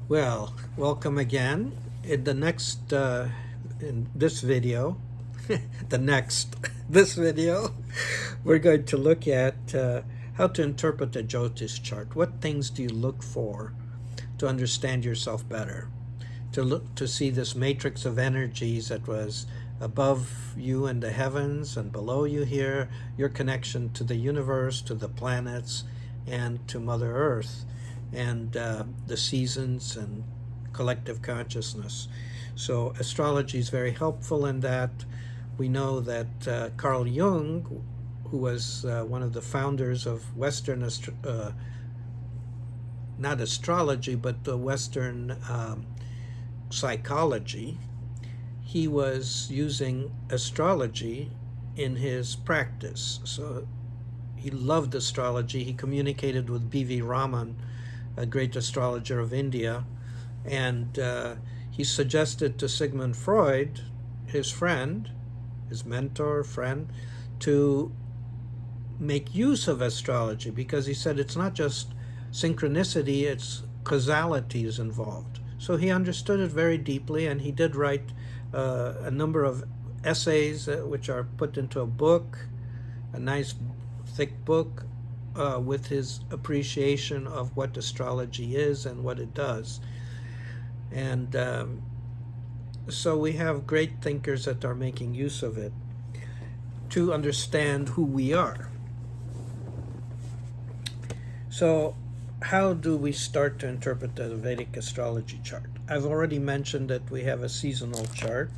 Well, welcome again. In this video, the next, this video, we're going to look at how to interpret a Jyotish chart. What things do you look for to understand yourself better? To see this matrix of energies that was above you in the heavens and below you here, your connection to the universe, to the planets, and to Mother Earth, and the seasons and collective consciousness. So astrology is very helpful in that. We know that Carl Jung, who was one of the founders of not astrology, but the Western psychology, he was using astrology in his practice. So he loved astrology. He communicated with B.V. Raman, a great astrologer of India, and he suggested to Sigmund Freud, his friend, his mentor, friend, to make use of astrology, because he said it's not just synchronicity, it's causality is involved. So he understood it very deeply, and he did write a number of essays which are put into a book, a nice thick book, with his appreciation of what astrology is and what it does. And so we have great thinkers that are making use of it to understand who we are. So how do we start to interpret the Vedic astrology chart? I've already mentioned that we have a seasonal chart.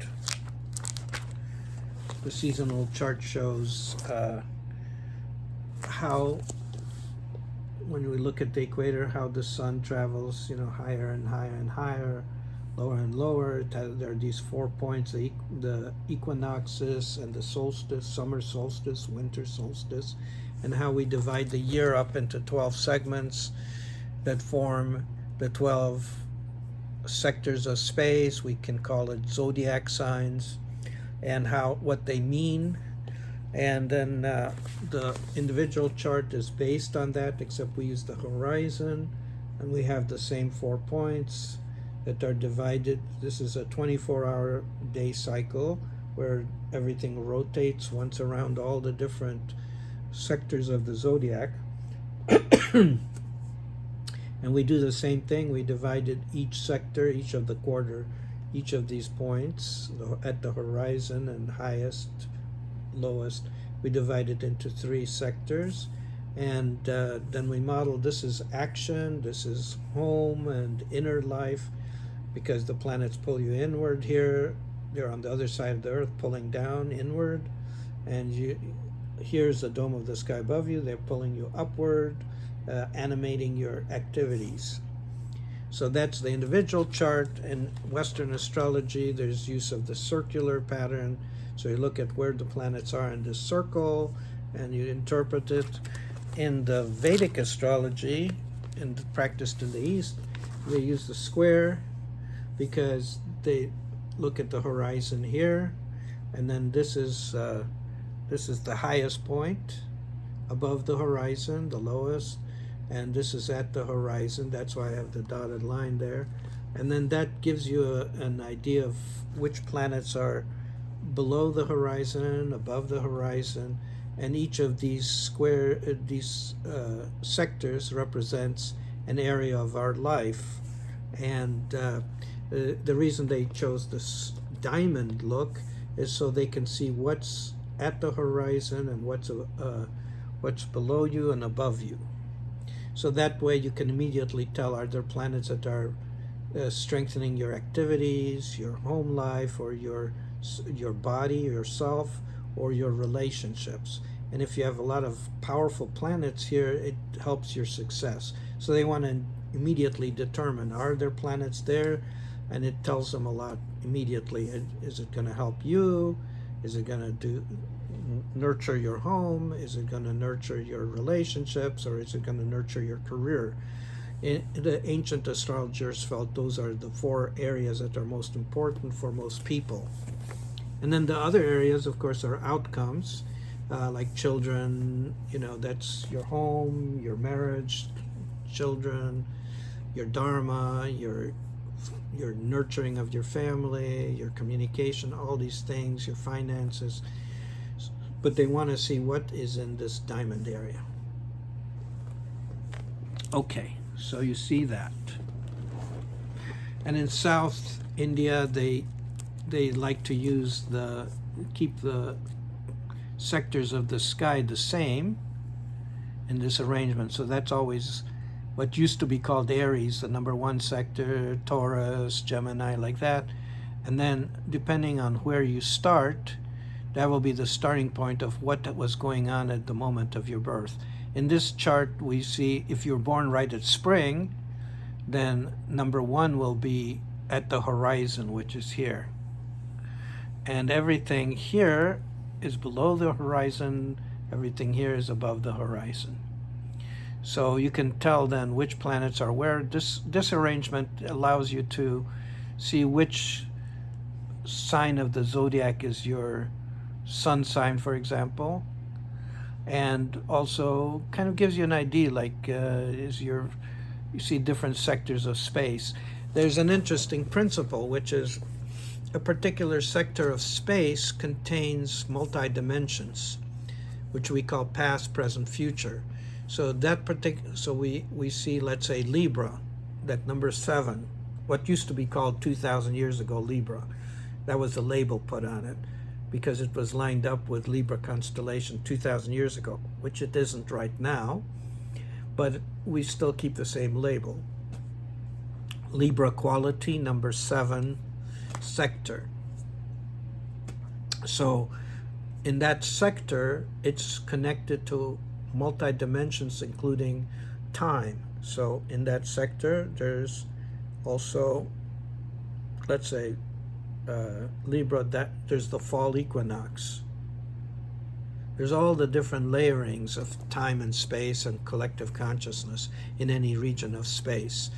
The seasonal chart shows how, when we look at the equator, how the sun travels, higher and higher and higher, lower and lower. There are these 4 points, the equinoxes and the solstice, summer solstice, winter solstice, and how we divide the year up into 12 segments that form the 12 sectors of space. We can call it zodiac signs, and what they mean. And then the individual chart is based on that, except we use the horizon, and we have the same 4 points that are divided. This is a 24-hour day cycle where everything rotates once around all the different sectors of the zodiac. And we do the same thing. We divided each sector, each of the quarter, each of these points at the horizon and highest, lowest, we divide it into 3 sectors, and then we model. This is action, this is home and inner life, because the planets pull you inward here. They're on the other side of the earth, pulling down inward, and here's the dome of the sky above you. They're pulling you upward, animating your activities. So that's the individual chart. In Western astrology, there's use of the circular pattern. So you look at where the planets are in this circle, and you interpret it. In the Vedic astrology, practiced in the East, they use the square, because they look at the horizon here, and then this is the highest point above the horizon, the lowest, and this is at the horizon. That's why I have the dotted line there. And then that gives you an idea of which planets are below the horizon, above the horizon, and each of these sectors represents an area of our life. And the reason they chose this diamond look is so they can see what's at the horizon and what's below you and above you. So that way you can immediately tell, are there planets that are strengthening your activities, your home life, or your body, yourself, or your relationships. And if you have a lot of powerful planets here, it helps your success. So they want to immediately determine, are there planets there? And it tells them a lot immediately. Is it going to help you? Is it going to nurture your home? Is it going to nurture your relationships? Or is it going to nurture your career? The ancient astrologers felt those are the 4 areas that are most important for most people. And then the other areas, of course, are outcomes, like children. That's your home, your marriage, children, your dharma, your nurturing of your family, your communication, all these things, your finances. But they want to see what is in this diamond area. Okay, so you see that. And in South India, they like to keep the sectors of the sky the same in this arrangement. So that's always what used to be called Aries, the number 1 sector, Taurus, Gemini, like that. And then depending on where you start, that will be the starting point of what was going on at the moment of your birth. In this chart, we see if you're born right at spring, then number 1 will be at the horizon, which is here. And everything here is below the horizon, everything here is above the horizon. So you can tell then which planets are where. This arrangement allows you to see which sign of the zodiac is your sun sign, for example, and also kind of gives you an idea, like you see different sectors of space. There's an interesting principle, which is a particular sector of space contains multi-dimensions, which we call past, present, future. So we see, let's say, Libra, that number 7, what used to be called 2,000 years ago Libra. That was the label put on it because it was lined up with Libra constellation 2,000 years ago, which it isn't right now, but we still keep the same label. Libra quality, number 7 sector. So in that sector, it's connected to multi-dimensions, including time. So in that sector, there's also, let's say, Libra, that there's the fall equinox. There's all the different layerings of time and space and collective consciousness in any region of space.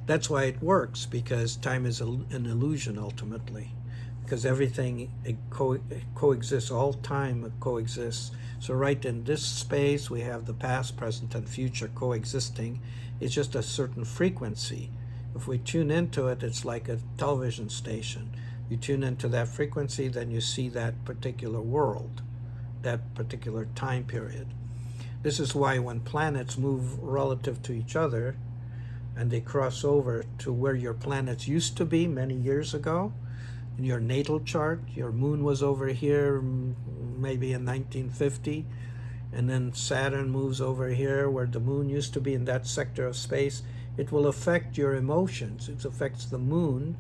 That's why it works, because time is an illusion ultimately, because everything coexists, all time coexists. So right in this space, we have the past, present, and future coexisting. It's just a certain frequency. If we tune into it, it's like a television station. You tune into that frequency, then you see that particular world, that particular time period. This is why when planets move relative to each other and they cross over to where your planets used to be many years ago, in your natal chart, your moon was over here maybe in 1950, and then Saturn moves over here where the moon used to be in that sector of space. It will affect your emotions. It affects the moon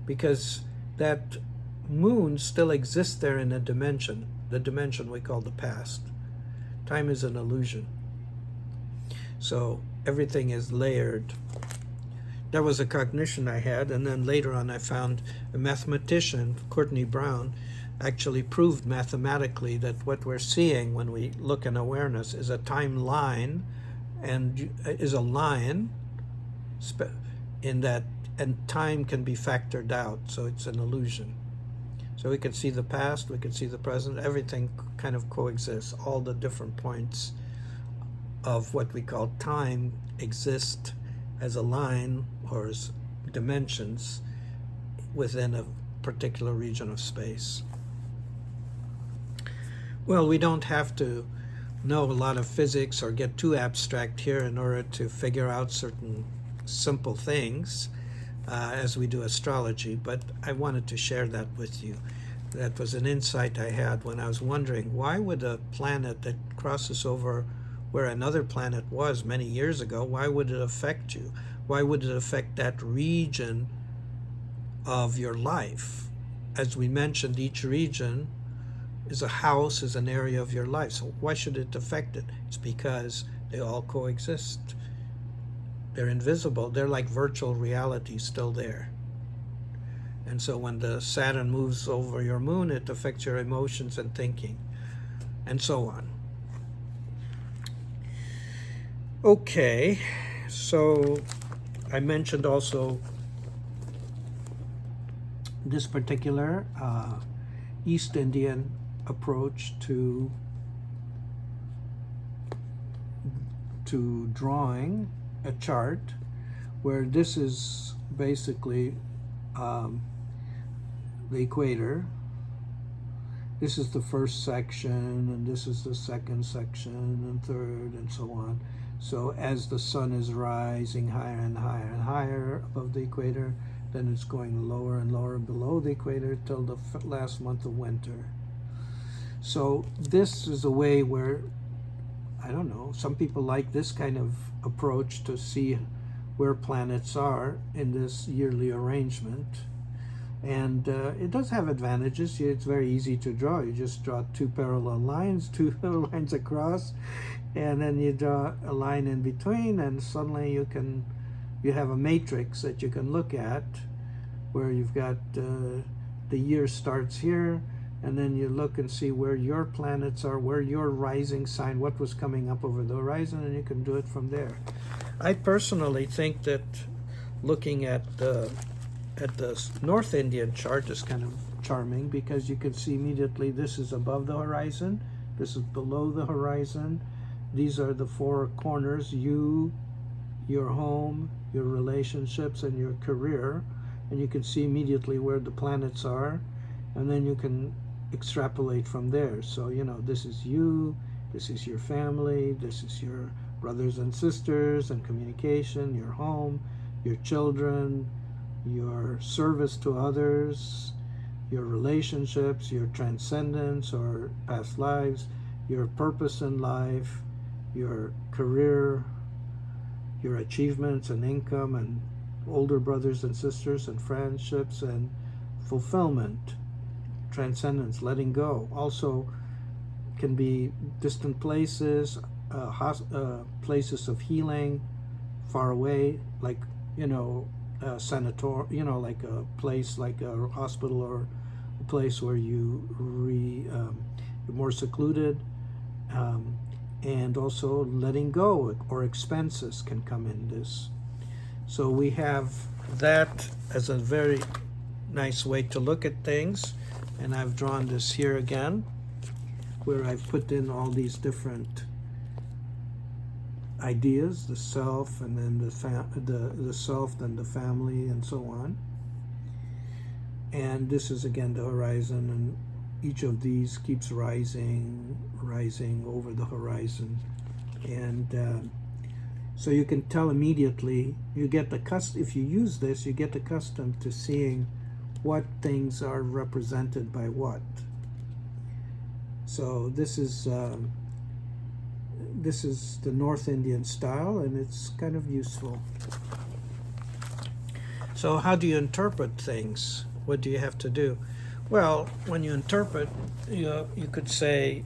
because that moon still exists there in a dimension, the dimension we call the past. Time is an illusion. So everything is layered. That was a cognition I had, and then later on I found a mathematician, Courtney Brown, actually proved mathematically that what we're seeing when we look in awareness is a timeline, and is a line in that, and time can be factored out, so it's an illusion. So we can see the past, we can see the present, everything kind of coexists. All the different points of what we call time exist as a line or as dimensions within a particular region of space. Well, we don't have to know a lot of physics or get too abstract here in order to figure out certain simple things as we do astrology, but I wanted to share that with you. That was an insight I had when I was wondering, why would a planet that crosses over where another planet was many years ago, why would it affect you? Why would it affect that region of your life? As we mentioned, each region is a house, is an area of your life. So why should it affect it? It's because they all coexist. They're invisible. They're like virtual reality still there. And so when the Saturn moves over your moon, it affects your emotions and thinking, and so on. Okay, so I mentioned also this particular East Indian approach to drawing a chart where this is basically the equator. This is the first section, and this is the second section, and third, and so on. So as the sun is rising higher and higher and higher above the equator, then it's going lower and lower below the equator till the last month of winter. So this is a way where, I don't know, some people like this kind of approach to see where planets are in this yearly arrangement. And it does have advantages. It's very easy to draw. You just draw two parallel lines, two lines across, and then you draw a line in between, and suddenly you have a matrix that you can look at, where you've got the year starts here, and then you look and see where your planets are, where your rising sign, what was coming up over the horizon, and you can do it from there. I personally think that looking at the North Indian chart is kind of charming, because you can see immediately this is above the horizon, this is below the horizon. These are the four corners: you, your home, your relationships, and your career. And you can see immediately where the planets are, and then you can extrapolate from there. So, this is you, this is your family, this is your brothers and sisters and communication, your home, your children, your service to others, your relationships, your transcendence or past lives, your purpose in life, your career, your achievements and income, and older brothers and sisters and friendships and fulfillment, transcendence, letting go. Also can be distant places, places of healing, far away, like, like a place like a hospital, or a place where you're more secluded, and also letting go or expenses can come in this. So we have that as a very nice way to look at things, and I've drawn this here again, where I've put in all these different ideas, the self, and then the self, then the family, and so on. And this is again the horizon, and each of these keeps rising over the horizon, and so you can tell immediately. You get if you use this, you get accustomed to seeing what things are represented by what. So this is the North Indian style, and it's kind of useful. So how do you interpret things? What do you have to do? Well, when you interpret, you could say,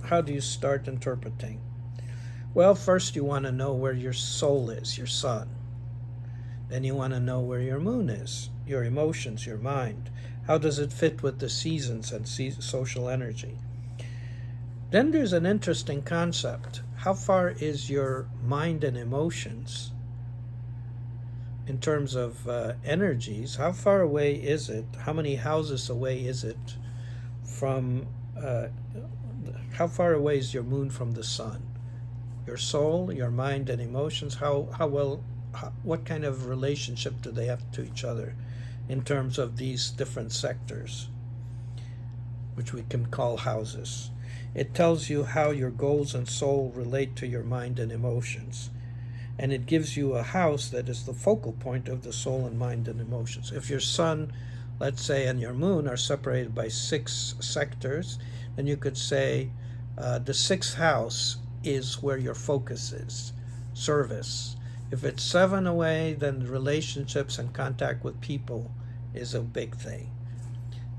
how do you start interpreting? Well, first you want to know where your soul is, your sun. Then you want to know where your moon is, your emotions, your mind. How does it fit with the seasons and social energy? Then there's an interesting concept. How far is your mind and emotions in terms of energies? How far away is it? How many houses away is it from, how far away is your moon from the sun? Your soul, your mind and emotions, what kind of relationship do they have to each other in terms of these different sectors, which we can call houses? It tells you how your goals and soul relate to your mind and emotions. And it gives you a house that is the focal point of the soul and mind and emotions. If your sun, let's say, and your moon are separated by 6 sectors, then you could say the 6th house is where your focus is, service. If it's 7 away, then relationships and contact with people is a big thing.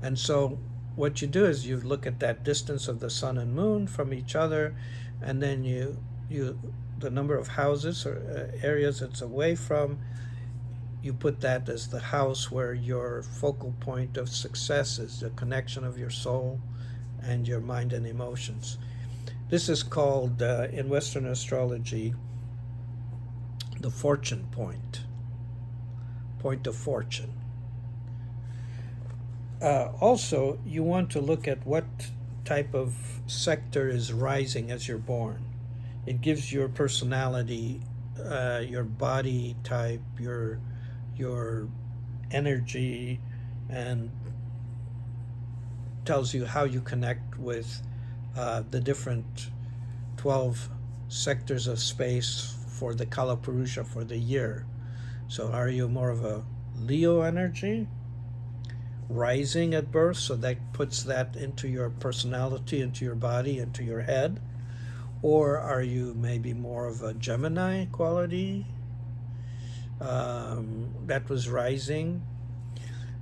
And so what you do is you look at that distance of the sun and moon from each other, and then the number of houses or areas it's away from, you put that as the house where your focal point of success is, the connection of your soul and your mind and emotions. This is called, in Western astrology, the fortune point of fortune. Also, you want to look at what type of sector is rising as you're born. It gives your personality your body type, your energy, and tells you how you connect with the different 12 sectors of space for the Kalapurusha for the year. So are you more of a Leo energy, rising at birth, so that puts that into your personality, into your body, into your head? Or are you maybe more of a Gemini quality that was rising?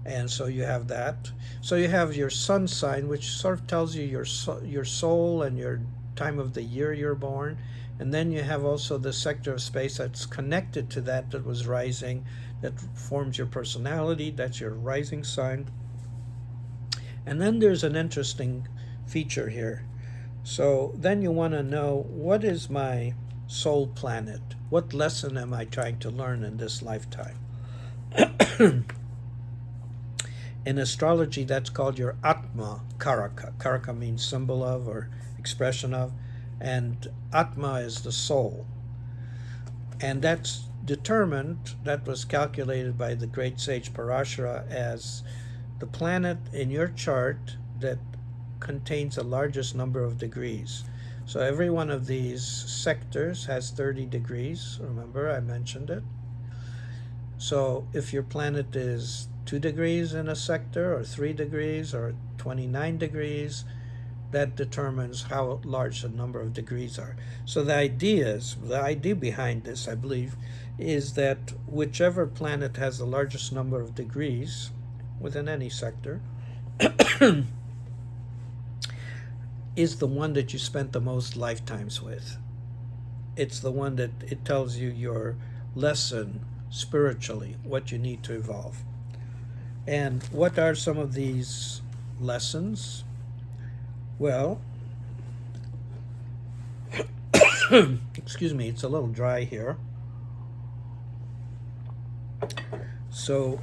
And so you have that. So you have your sun sign, which sort of tells you your soul and your time of the year you're born. And then you have also the sector of space that's connected to that was rising, that forms your personality. That's your rising sign. And then there's an interesting feature here. So then you want to know, what is my soul planet? What lesson am I trying to learn in this lifetime? In astrology, that's called your Atma Karaka. Karaka means symbol of or expression of, and Atma is the soul. And that's determined, that was calculated by the great sage Parashara as the planet in your chart that contains the largest number of degrees. So every one of these sectors has 30 degrees. Remember, I mentioned it. So if your planet is 2 degrees in a sector, or 3 degrees, or 29 degrees, that determines how large the number of degrees are. So the idea behind this, I believe, is that whichever planet has the largest number of degrees within any sector is the one that you spent the most lifetimes with. It's the one that it tells you your lesson spiritually, what you need to evolve. And what are some of these lessons? Well, excuse me, it's a little dry here. So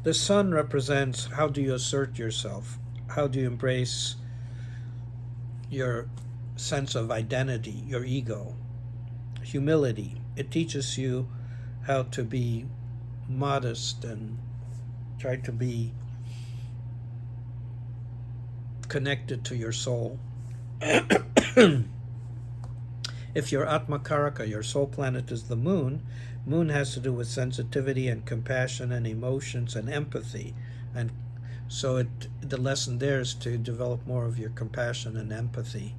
the sun represents how do you assert yourself? How do you embrace your sense of identity, your ego? Humility. It teaches you how to be modest and try to be connected to your soul. If your Atma Karaka, your soul planet, is the moon, moon has to do with sensitivity and compassion and emotions and empathy. And so the lesson there is to develop more of your compassion and empathy.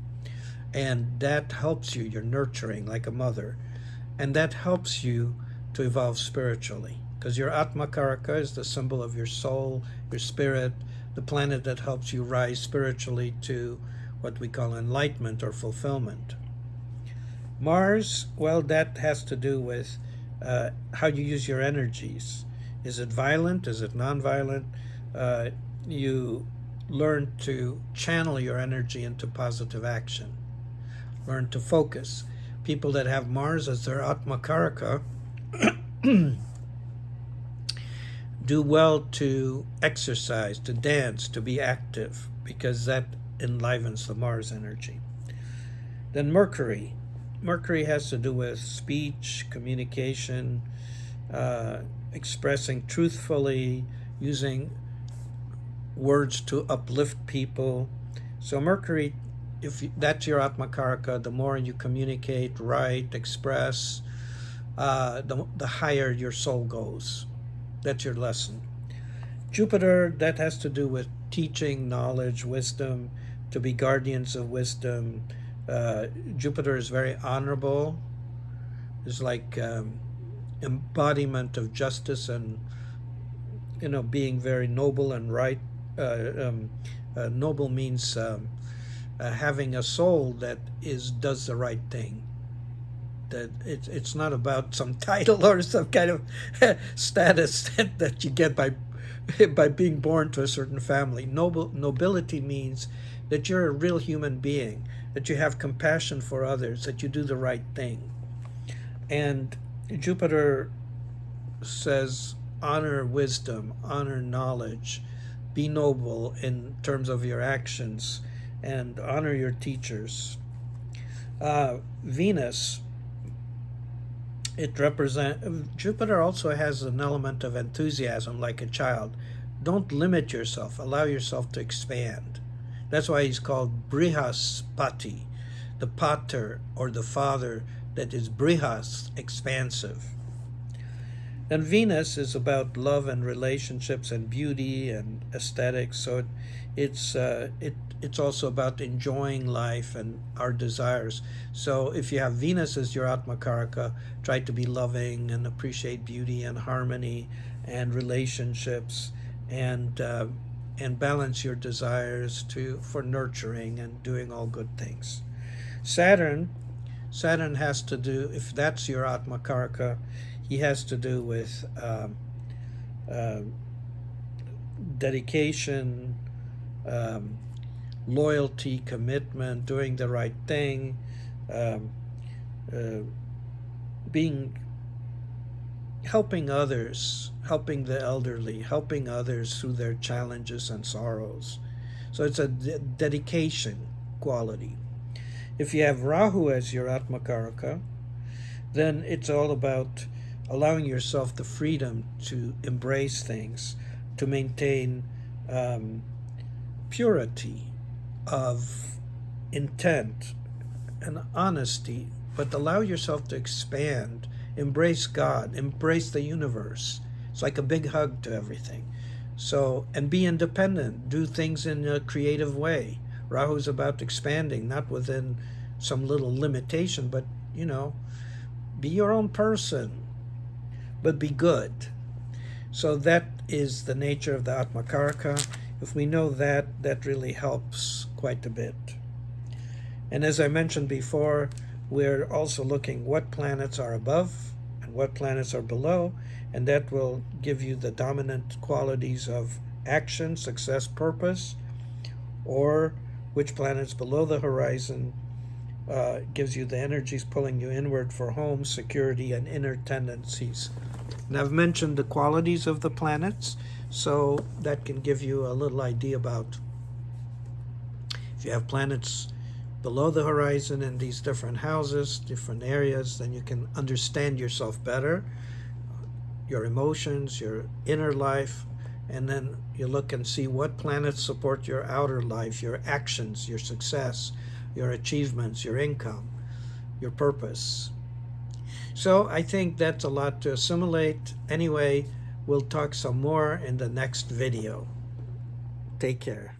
And that helps you. You're nurturing like a mother. And that helps you to evolve spiritually. Because your Atma Karaka is the symbol of your soul, your spirit, the planet that helps you rise spiritually to what we call enlightenment or fulfillment. Mars, well, that has to do with how you use your energies. Is it violent? Is it non-violent? You learn to channel your energy into positive action. Learn to focus. People that have Mars as their Atma Karaka do well to exercise, to dance, to be active, because that enlivens the Mars energy. Then Mercury. Mercury has to do with speech, communication, expressing truthfully, using words to uplift people. So Mercury, that's your Atma Karaka, the more you communicate, write, express, the higher your soul goes. That's your lesson. Jupiter, that has to do with teaching, knowledge, wisdom, to be guardians of wisdom. Jupiter is very honorable. It's like embodiment of justice and, being very noble and right. Noble means having a soul that does the right thing. That it's not about some title or some kind of status that you get by being born to a certain family. Nobility means that you're a real human being, that you have compassion for others, that you do the right thing. And Jupiter says, honor wisdom, honor knowledge, be noble in terms of your actions, and honor your teachers. Venus, it represents, Jupiter also has an element of enthusiasm like a child. Don't limit yourself, allow yourself to expand. That's why he's called Brihaspati, the pater or the father that is Brihas, expansive. Then Venus is about love and relationships and beauty and aesthetics. So it's also about enjoying life and our desires. So if you have Venus as your Atmakaraka, try to be loving and appreciate beauty and harmony and relationships and balance your desires for nurturing and doing all good things. Saturn has to do, if that's your Atmakaraka, he has to do with uh, dedication, loyalty, commitment, doing the right thing, um, uh, being helping others, helping the elderly, helping others through their challenges and sorrows. So it's a dedication quality. If you have Rahu as your Atmakaraka, then it's all about allowing yourself the freedom to embrace things, to maintain purity of intent and honesty, but allow yourself to expand, embrace God, embrace the universe. It's like a big hug to everything. So, and be independent, do things in a creative way. Rahu's about expanding, not within some little limitation, but, be your own person, but be good. So that is the nature of the Atmakaraka. If we know that, that really helps quite a bit. And as I mentioned before, we're also looking what planets are above and what planets are below, and that will give you the dominant qualities of action, success, purpose, or which planets below the horizon gives you the energies pulling you inward for home, security, and inner tendencies. And I've mentioned the qualities of the planets, so that can give you a little idea about if you have planets below the horizon in these different houses, different areas, then you can understand yourself better, your emotions, your inner life, and then you look and see what planets support your outer life, your actions, your success, your achievements, your income, your purpose. So I think that's a lot to assimilate. Anyway, we'll talk some more in the next video. Take care.